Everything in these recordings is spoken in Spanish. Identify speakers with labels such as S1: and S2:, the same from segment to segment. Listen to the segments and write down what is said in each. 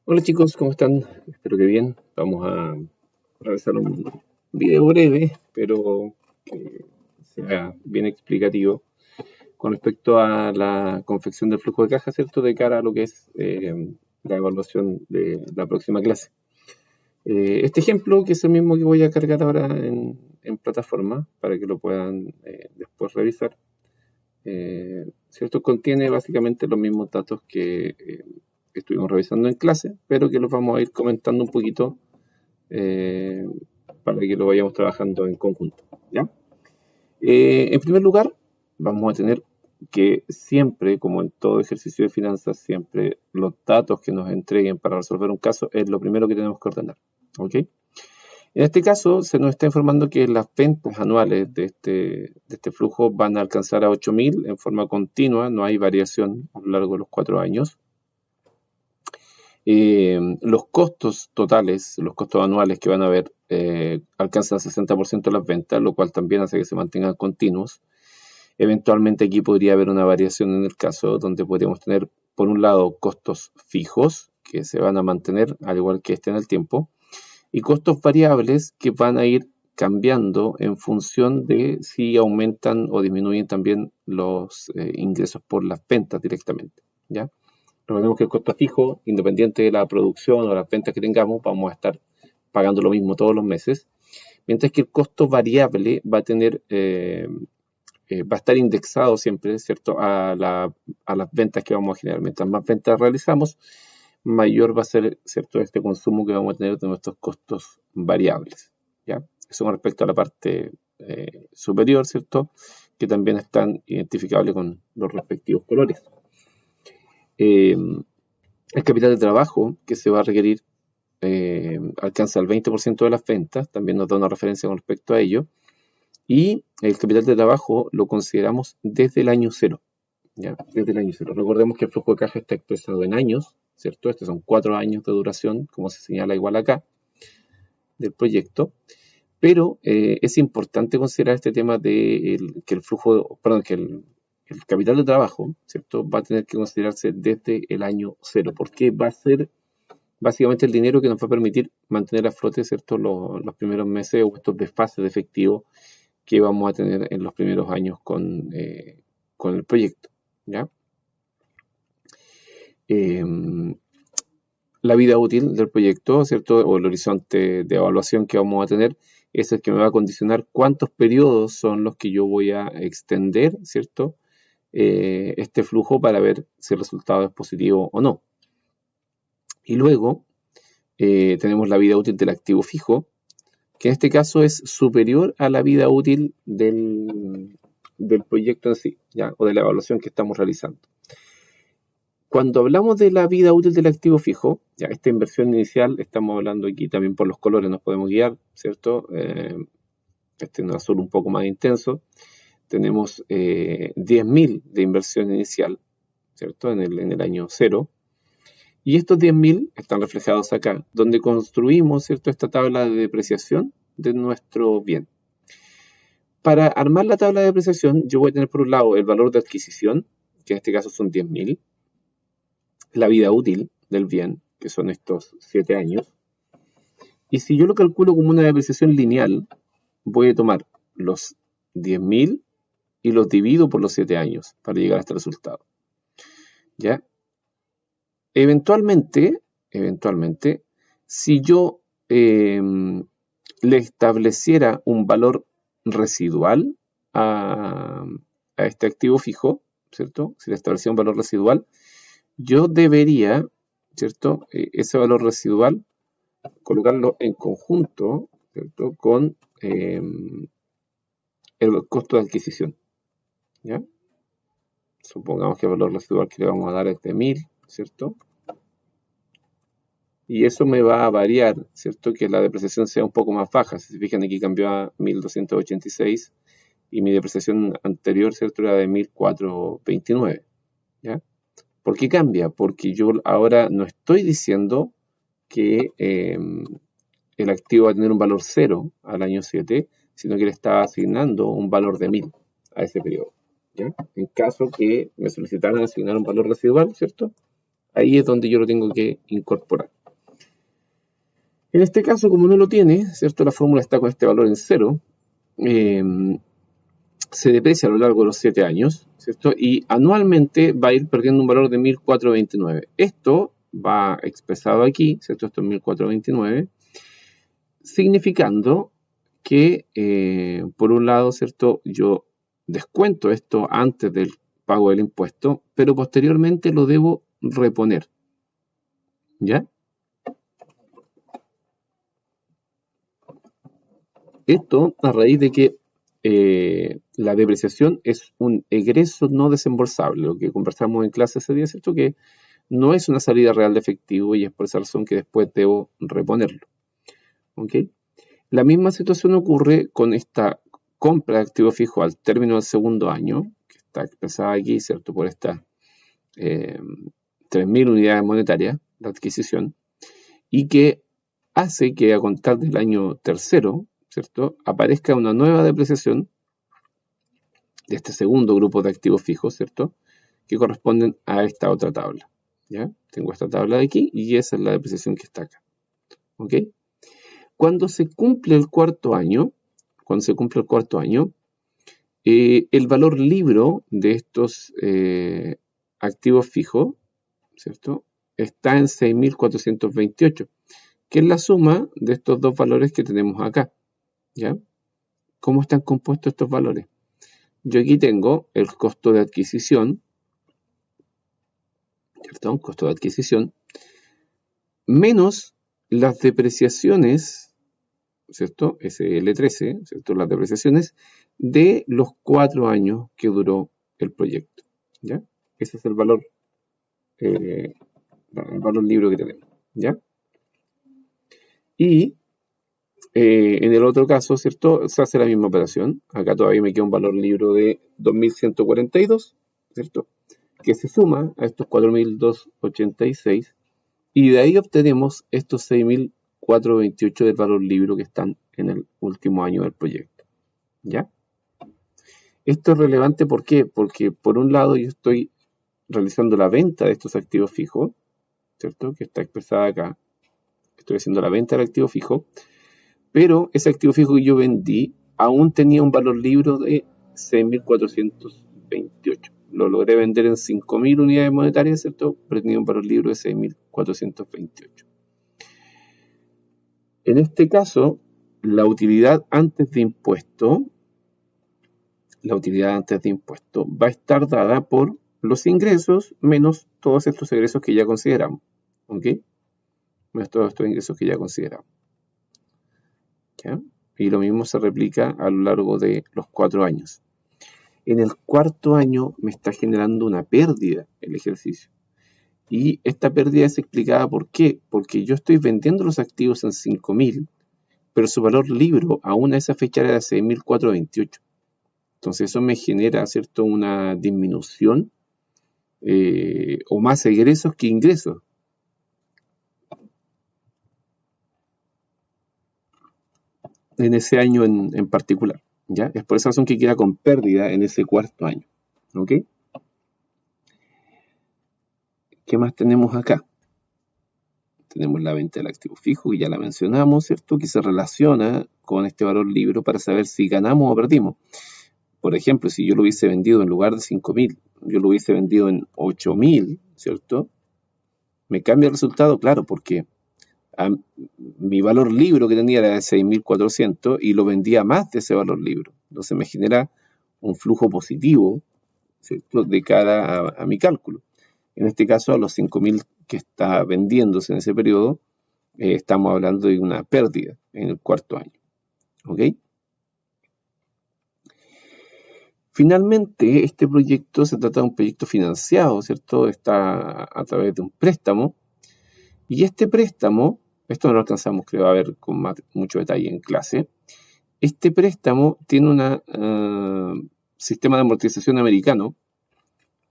S1: Hola chicos, ¿cómo están? Espero que bien. Vamos a realizar un video breve, pero que sea bien explicativo con respecto a la confección del flujo de caja, ¿cierto? De cara a lo que es la evaluación de la próxima clase. Este ejemplo, que es el mismo que voy a cargar ahora en plataforma para que lo puedan después revisar, ¿cierto? Contiene básicamente los mismos datos que estuvimos revisando en clase, pero que los vamos a ir comentando un poquito eh, para que lo vayamos trabajando en conjunto, ¿ya? En primer lugar, vamos a tener que siempre, como en todo ejercicio de finanzas, siempre los datos que nos entreguen para resolver un caso es lo primero que tenemos que ordenar, ¿ok? En este caso, se nos está informando que las ventas anuales de este flujo van a alcanzar a 8.000 en forma continua, no hay variación a lo largo de los 4 años. Los costos totales, los costos anuales que van a haber, alcanzan el 60% de las ventas, lo cual también hace que se mantengan continuos. Eventualmente aquí podría haber una variación en el caso donde podríamos tener, por un lado, costos fijos que se van a mantener al igual que este en el tiempo, y costos variables que van a ir cambiando en función de si aumentan o disminuyen también los ingresos por las ventas directamente, ¿ya? Recordemos que el costo fijo, independiente de la producción o las ventas que tengamos, vamos a estar pagando lo mismo todos los meses, mientras que el costo variable va a va a estar indexado siempre, ¿cierto?, a las ventas que vamos a generar. Mientras más ventas realizamos, mayor va a ser, ¿cierto?, este consumo que vamos a tener de nuestros costos variables, ¿ya? Eso con respecto a la parte superior, ¿cierto?, que también están identificables con los respectivos colores. Eh, el capital de trabajo que se va a requerir alcanza el 20% de las ventas, también nos da una referencia con respecto a ello, y el capital de trabajo lo consideramos desde el año cero, ¿ya? Desde el año cero. Recordemos que el flujo de caja está expresado en años, ¿cierto? Estos son 4 años de duración, como se señala igual acá, del proyecto, pero es importante considerar este tema de que el flujo, perdón, que el capital de trabajo, ¿cierto? Va a tener que considerarse desde el año cero, porque va a ser básicamente el dinero que nos va a permitir mantener a flote, ¿cierto?, los primeros meses o estos desfases de efectivo que vamos a tener en los primeros años con el proyecto, ¿ya? Eh, la vida útil del proyecto, ¿cierto?, o el horizonte de evaluación que vamos a tener, es el que me va a condicionar cuántos periodos son los que yo voy a extender, ¿cierto?, este flujo para ver si el resultado es positivo o no. Y luego tenemos la vida útil del activo fijo, que en este caso es superior a la vida útil del proyecto en sí, ¿ya?, o de la evaluación que estamos realizando. Cuando hablamos de la vida útil del activo fijo, ya esta inversión inicial, estamos hablando aquí también por los colores, nos podemos guiar, ¿cierto? Este en azul un poco más intenso. Tenemos 10.000 de inversión inicial, ¿cierto? En el año cero. Y estos 10.000 están reflejados acá, donde construimos, ¿cierto?, esta tabla de depreciación de nuestro bien. Para armar la tabla de depreciación, yo voy a tener por un lado el valor de adquisición, que en este caso son 10.000, la vida útil del bien, que son estos 7 años, y si yo lo calculo como una depreciación lineal, voy a tomar los 10.000 y los divido por los 7 años para llegar a este resultado, ¿ya? Eventualmente, si yo le estableciera un valor residual a, a este activo fijo, ¿cierto? Si le estableciera un valor residual, yo debería, ¿cierto?, ese valor residual colocarlo en conjunto, ¿cierto?, con el costo de adquisición, ¿ya? Supongamos que el valor residual que le vamos a dar es de 1.000, ¿cierto? Y eso me va a variar, ¿cierto?, que la depreciación sea un poco más baja. Si se fijan, aquí cambió a 1.286 y mi depreciación anterior, ¿cierto?, era de 1.429, ¿ya? ¿Por qué cambia? Porque yo ahora no estoy diciendo que el activo va a tener un valor 0 al año 7, sino que le estaba asignando un valor de 1.000 a ese periodo, ¿ya? En caso que me solicitaran asignar un valor residual, ¿cierto?, Ahí es donde yo lo tengo que incorporar. En este caso, como no lo tiene, ¿cierto? La fórmula está con este valor en 0. Se deprecia a lo largo de los 7 años, ¿cierto? Y anualmente va a ir perdiendo un valor de 1429. Esto va expresado aquí, ¿cierto? Esto es 1429, significando que, por un lado, ¿cierto? Yo descuento esto antes del pago del impuesto, pero posteriormente lo debo reponer, ¿ya? Esto a raíz de que la depreciación es un egreso no desembolsable, lo que conversamos en clase ese día, ¿cierto? Que no es una salida real de efectivo y es por esa razón que después debo reponerlo. ¿Ok? La misma situación ocurre con esta compra de activo fijo al término del segundo año, que está expresada aquí, ¿cierto? Por estas 3.000 unidades monetarias de adquisición, y que hace que a contar del año tercero, ¿cierto? Aparezca una nueva depreciación de este segundo grupo de activos fijos, ¿cierto? Que corresponden a esta otra tabla, ¿ya? Tengo esta tabla de aquí y esa es la depreciación que está acá, ¿ok? Cuando se cumple el cuarto año, el valor libro de estos activos fijos, ¿cierto? Está en 6.428, que es la suma de estos dos valores que tenemos acá, ¿ya? ¿Cómo están compuestos estos valores? Yo aquí tengo el costo de adquisición, ¿cierto? Un costo de adquisición, menos las depreciaciones, ¿cierto? SL13, ¿cierto? Las depreciaciones de los 4 años que duró el proyecto, ¿ya? Ese es el valor libro que tenemos, ¿ya? Y en el otro caso, ¿cierto? Se hace la misma operación. Acá todavía me queda un valor libro de 2.142, ¿cierto? Que se suma a estos 4.286 y de ahí obtenemos estos 6.428 del valor libro que están en el último año del proyecto, ¿ya? Esto es relevante, ¿por qué? Porque por un lado yo estoy realizando la venta de estos activos fijos, ¿cierto? Que está expresada acá. Estoy haciendo la venta del activo fijo, pero ese activo fijo que yo vendí aún tenía un valor libro de 6.428. Lo logré vender en 5.000 unidades monetarias, ¿cierto? Pero tenía un valor libro de 6.428. En este caso, la utilidad antes de impuesto va a estar dada por los ingresos menos todos estos ingresos que ya consideramos. ¿Ok? Menos todos estos ingresos que ya consideramos. ¿Ya? Y lo mismo se replica a lo largo de los 4 años. En el cuarto año me está generando una pérdida el ejercicio. Y esta pérdida es explicada ¿por qué? Porque yo estoy vendiendo los activos en 5.000, pero su valor libro aún a esa fecha era de 6.428. Entonces eso me genera, ¿cierto?, una disminución o más egresos que ingresos. En ese año en particular, ¿ya? Es por esa razón que queda con pérdida en ese cuarto año, ¿ok? ¿Qué más tenemos acá? Tenemos la venta del activo fijo, que ya la mencionamos, ¿cierto? Que se relaciona con este valor libro para saber si ganamos o perdimos. Por ejemplo, si yo lo hubiese vendido en lugar de 5.000, yo lo hubiese vendido en 8.000, ¿cierto? Me cambia el resultado, claro, porque mi valor libro que tenía era de 6.400 y lo vendía más de ese valor libro. Entonces me genera un flujo positivo, ¿cierto?, de cara a mi cálculo. En este caso, a los 5.000 que está vendiéndose en ese periodo, estamos hablando de una pérdida en el cuarto año. ¿Ok? Finalmente, este proyecto se trata de un proyecto financiado, ¿cierto? Está a través de un préstamo. Y este préstamo, esto no lo alcanzamos, creo, a ver con mucho detalle en clase. Este préstamo tiene un sistema de amortización americano,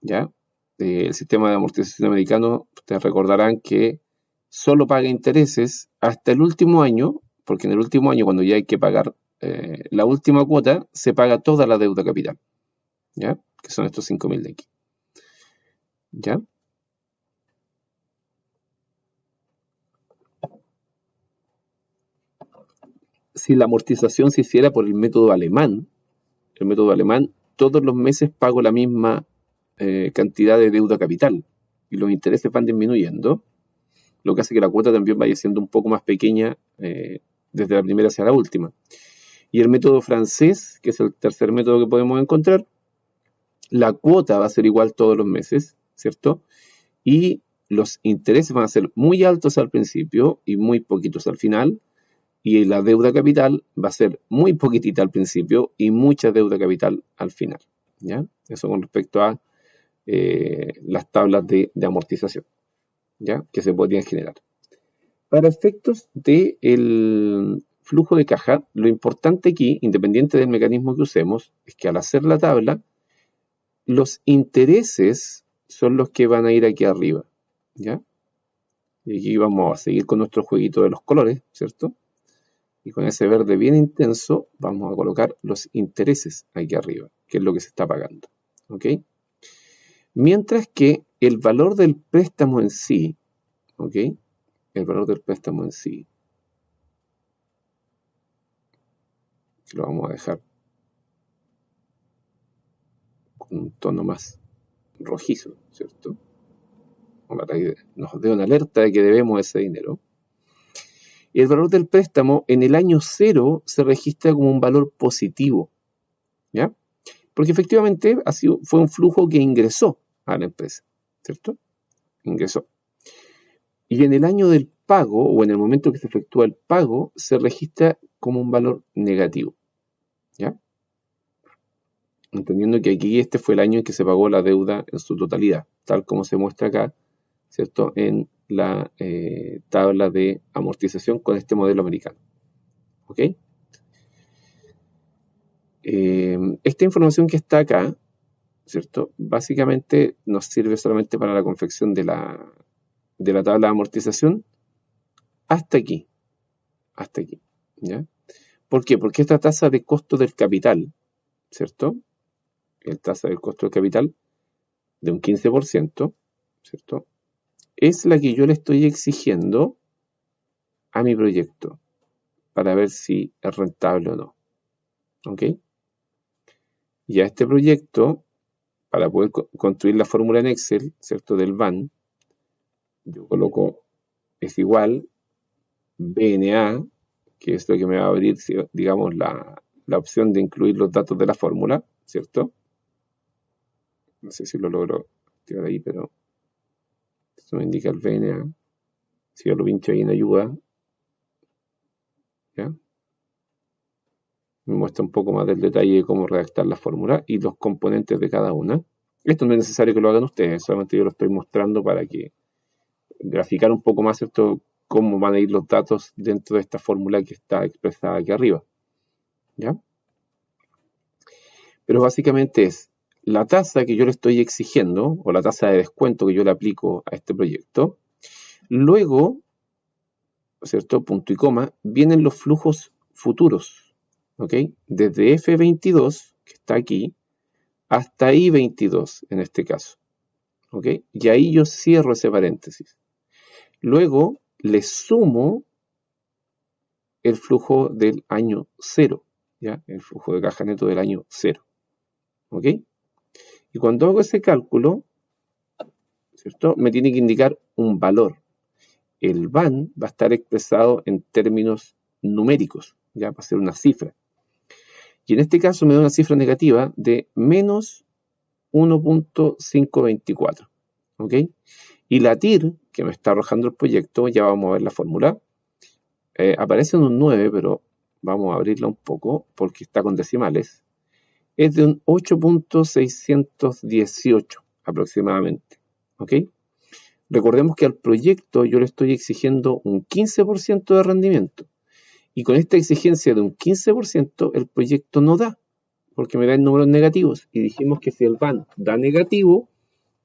S1: ¿ya? El sistema de amortización americano, ustedes recordarán que solo paga intereses hasta el último año, porque en el último año, cuando ya hay que pagar la última cuota, se paga toda la deuda capital, ¿ya? Que son estos 5.000 de aquí, ¿ya? si la amortización se hiciera por el método alemán, todos los meses pago la misma cantidad de deuda capital y los intereses van disminuyendo, lo que hace que la cuota también vaya siendo un poco más pequeña desde la primera hacia la última. Y el método francés, que es el tercer método que podemos encontrar, la cuota va a ser igual todos los meses, ¿cierto? Y los intereses van a ser muy altos al principio y muy poquitos al final, y la deuda capital va a ser muy poquitita al principio y mucha deuda capital al final, ¿ya? Eso con respecto a las tablas de amortización, ¿ya? Que se podrían generar. Para efectos del flujo de caja, lo importante aquí, independiente del mecanismo que usemos, es que al hacer la tabla, los intereses son los que van a ir aquí arriba, ¿ya? Y aquí vamos a seguir con nuestro jueguito de los colores, ¿cierto? Y con ese verde bien intenso vamos a colocar los intereses aquí arriba, que es lo que se está pagando, ¿ok? Mientras que el valor del préstamo en sí, ¿ok? El valor del préstamo en sí, lo vamos a dejar con un tono más rojizo, ¿cierto? Para que nos dé una alerta de que debemos ese dinero. Y el valor del préstamo en el año 0 se registra como un valor positivo, ¿ya? Porque efectivamente fue un flujo que ingresó a la empresa, ¿cierto? Ingresó. Y en el año del pago, o en el momento que se efectúa el pago, se registra como un valor negativo, ¿ya? Entendiendo que aquí este fue el año en que se pagó la deuda en su totalidad, tal como se muestra acá, ¿cierto? En la tabla de amortización con este modelo americano, ¿ok? Esta información que está acá, ¿cierto? Básicamente nos sirve solamente para la confección de la tabla de amortización hasta aquí, ¿ya? ¿Por qué? Porque esta tasa de costo del capital, ¿cierto? La tasa del costo del capital de un 15%, ¿cierto? Es la que yo le estoy exigiendo a mi proyecto para ver si es rentable o no, ¿ok? Y a este proyecto, para poder construir la fórmula en Excel, ¿cierto? Del VAN, yo coloco es igual BNA, que es lo que me va a abrir, digamos, la opción de incluir los datos de la fórmula, ¿cierto? No sé si lo logro activar ahí, pero esto me indica el BNA. Si yo lo pincho ahí en ayuda, ¿ya? Me muestra un poco más del detalle de cómo redactar la fórmula y los componentes de cada una. Esto no es necesario que lo hagan ustedes, solamente yo lo estoy mostrando para que graficar un poco más esto, cómo van a ir los datos dentro de esta fórmula que está expresada aquí arriba, ¿ya? Pero básicamente es la tasa que yo le estoy exigiendo, o la tasa de descuento que yo le aplico a este proyecto. Luego, ¿cierto? Punto y coma, vienen los flujos futuros, ¿ok? Desde F22, que está aquí, hasta I22 en este caso, ¿ok? Y ahí yo cierro ese paréntesis. Luego le sumo el flujo del año 0, ¿ya? El flujo de caja neto del año 0, ¿ok? Y cuando hago ese cálculo, ¿cierto? Me tiene que indicar un valor. El VAN va a estar expresado en términos numéricos, ya va a ser una cifra. Y en este caso me da una cifra negativa de menos 1.524, ¿ok? Y la TIR, que me está arrojando el proyecto, ya vamos a ver la fórmula, aparece en un 9, pero vamos a abrirla un poco porque está con decimales. Es de un 8.618 aproximadamente, ¿ok? Recordemos que al proyecto yo le estoy exigiendo un 15% de rendimiento. Y con esta exigencia de un 15%, el proyecto no da, porque me da en números negativos. Y dijimos que si el VAN da negativo,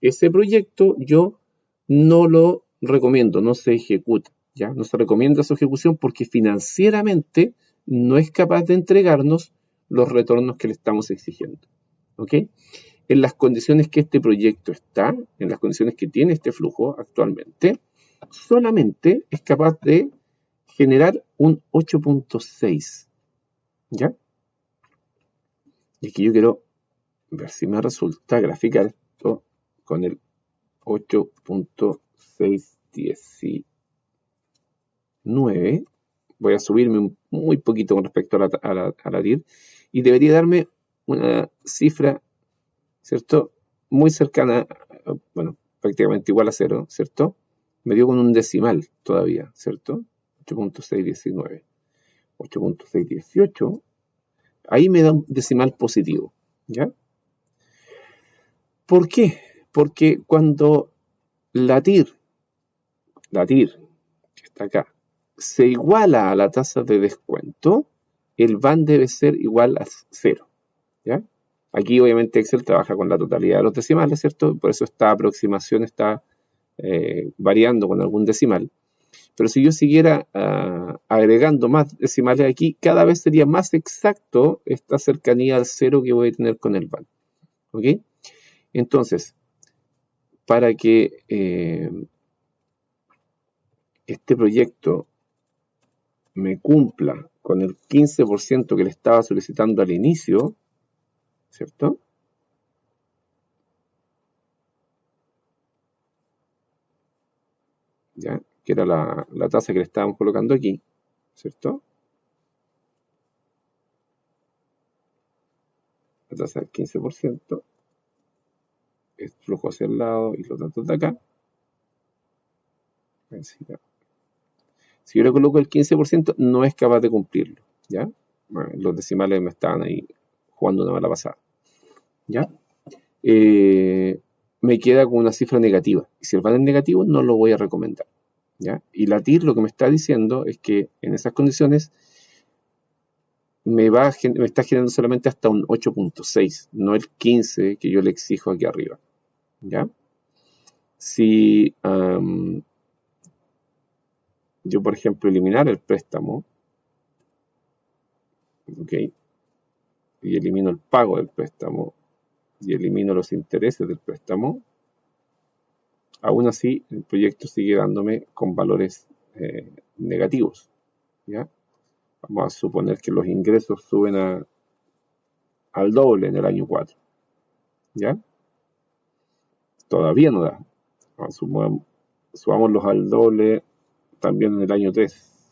S1: ese proyecto yo no lo recomiendo, no se ejecuta, ¿ya? No se recomienda su ejecución porque financieramente no es capaz de entregarnos los retornos que le estamos exigiendo, ¿ok? En las condiciones que este proyecto está, en las condiciones que tiene este flujo actualmente, solamente es capaz de generar un 8.6, ¿ya? Y aquí yo quiero ver si me resulta graficar esto con el 8.619. Voy a subirme muy poquito con respecto a la TIR y debería darme una cifra, ¿cierto? Muy cercana, bueno, prácticamente igual a 0, ¿cierto? Me dio con un decimal todavía, ¿cierto? 8.619, 8.618, ahí me da un decimal positivo, ¿ya? ¿Por qué? Porque cuando la TIR, que está acá, se iguala a la tasa de descuento, el BAN debe ser igual a 0, ¿ya? Aquí obviamente Excel trabaja con la totalidad de los decimales, ¿cierto? Por eso esta aproximación está variando con algún decimal. Pero si yo siguiera agregando más decimales aquí, cada vez sería más exacto esta cercanía al 0 que voy a tener con el BAN. ¿Ok? Entonces, para que este proyecto me cumpla con el 15% que le estaba solicitando al inicio, ¿cierto? ¿Ya? Que era la tasa que le estábamos colocando aquí, ¿cierto? La tasa del 15%, el flujo hacia el lado y los datos de acá. Si yo le coloco el 15%, no es capaz de cumplirlo, ¿ya? Bueno, los decimales me estaban ahí jugando una mala pasada, ¿ya? Me queda con una cifra negativa. Y si el valor es negativo, no lo voy a recomendar, ¿ya? Y la TIR lo que me está diciendo es que en esas condiciones me está generando solamente hasta un 8.6, no el 15 que yo le exijo aquí arriba, ¿ya? Si yo, por ejemplo, eliminar el préstamo, ¿ok? Y elimino el pago del préstamo y elimino los intereses del préstamo, aún así el proyecto sigue dándome con valores negativos, ¿ya? Vamos a suponer que los ingresos suben al doble en el año 4, ¿ya? Todavía no da. Subámoslos al doble también en el año 3.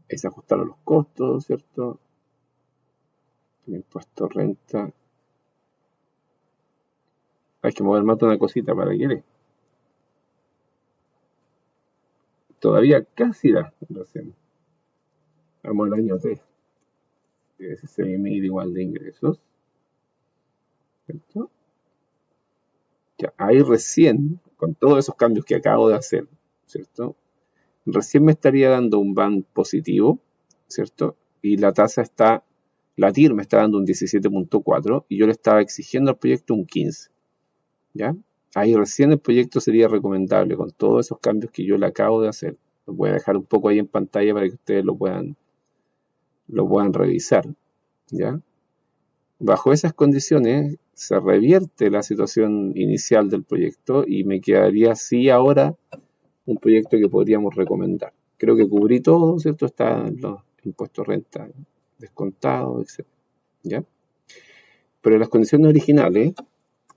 S1: Es ajustar a los costos, ¿cierto? El impuesto renta. Hay que mover más de una cosita para que todavía casi da recién. Vamos al año 3. Ese se mide igual de ingresos, ¿cierto? Ya, ahí recién, con todos esos cambios que acabo de hacer, ¿cierto? Recién me estaría dando un BAN positivo, ¿cierto? Y la TIR me está dando un 17.4 y yo le estaba exigiendo al proyecto un 15, ¿ya? Ahí recién el proyecto sería recomendable con todos esos cambios que yo le acabo de hacer. Lo voy a dejar un poco ahí en pantalla para que ustedes lo puedan revisar, ¿ya? Bajo esas condiciones se revierte la situación inicial del proyecto y me quedaría así ahora un proyecto que podríamos recomendar. Creo que cubrí todo, ¿cierto? Están los impuestos renta descontados, etc. ¿Ya? Pero en las condiciones originales,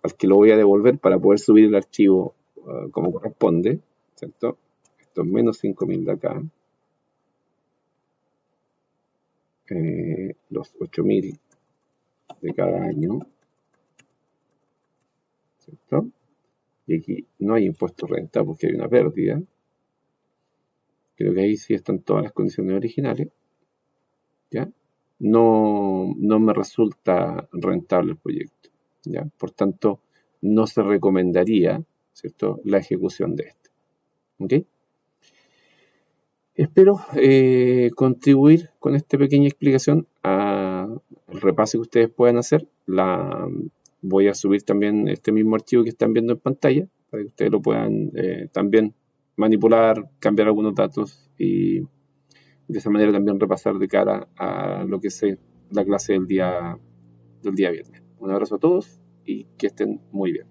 S1: al que lo voy a devolver para poder subir el archivo como corresponde, ¿cierto? Estos menos 5.000 de acá, los 8.000 de cada año, ¿cierto? Y aquí no hay impuesto renta porque hay una pérdida. Creo que ahí sí están todas las condiciones originales, ¿ya? No me resulta rentable el proyecto, ¿ya? Por tanto, no se recomendaría, ¿cierto?, la ejecución de este, ¿ok? Espero contribuir con esta pequeña explicación al repaso que ustedes puedan hacer. Voy a subir también este mismo archivo que están viendo en pantalla para que ustedes lo puedan también manipular, cambiar algunos datos y de esa manera también repasar de cara a lo que es la clase del día viernes. Un abrazo a todos y que estén muy bien.